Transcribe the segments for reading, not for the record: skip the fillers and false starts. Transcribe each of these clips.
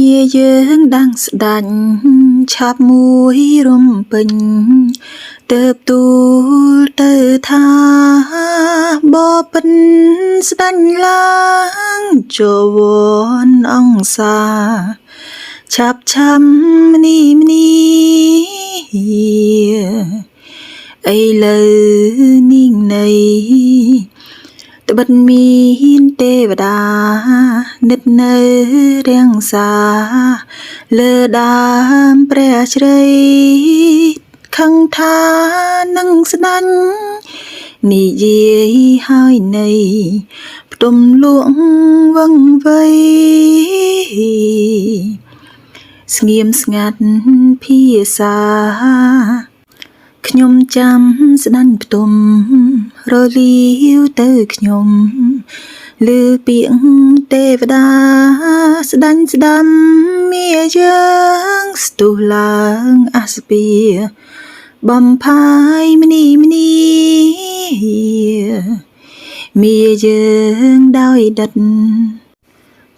មាយើងដាំងស្ដាច់ឆាប់មួយរំពេញទៅទូលទៅថាបបិនស្ដាច់ឡើងចវនអង្សាឆាប់ឆាំមនីអីលើនីងនៃត្បិតមានទេវតានិតនៅរាំងសាលើដើមព្រះជ្រៃខឹងថានឹងស្ដាច់និយាយហើយនៃផ្ទុំលួងវឹងវៃស្ងៀមស្ងាត់ភាសាខ្ញុំចាំស្ដាច់ផ្ទុំរលាវទៅខ្ញុំឮពាក្យទេវតាស្ដាច់ស្ដាំមាយើងស្ទុះឡើងអាសពីបំផាយមនីមាយើងដោយដិត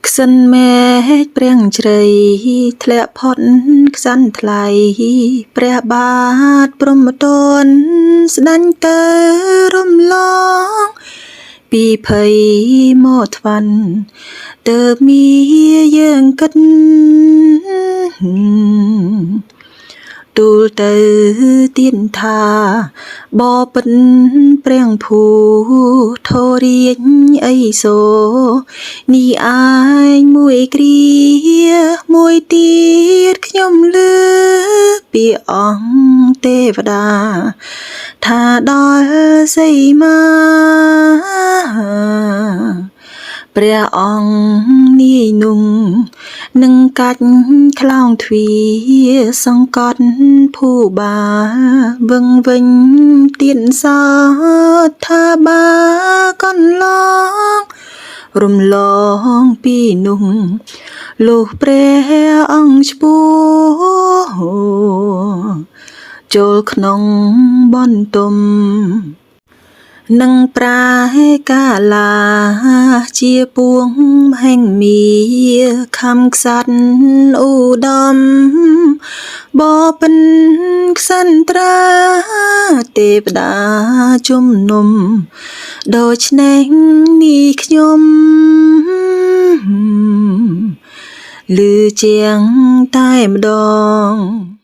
ក្សិនមេឃព្រាំងជ្រៃធ្លាក់ផុតខ្សាន់ថ្លៃព្រះបាទព្រហ្មទណ្ឌស្ដាច់ទៅរំលងពីភ័យមកថ្វាន់ទើបមាយើងគិតទូលទៅទៀនថាបបិនព្រាំងភូធររាជអីសូនេះឯងមួយគ្រាមួយទៀតខ្ញុំឮពីអង្គទេវតាថាដល់សីមាព្រះអង្គនាយនោះនឹងកាច់ខ្លោងទ្វាសង្កត់ភូបាវឹងវិញទៀនសោថាបាកន្លងរំលងពីនោះលុះព្រះអង្គឈ្មោះចូលក្នុងបន្ទុំនឹងប្រាកាលាជាពួងហេងមីខំខ្សាត់ឧត្តមបបិនក្សិនត្រាទេវតាជំនុំដូច្នេះនេះខ្ញុំឮជាងតែម្ដង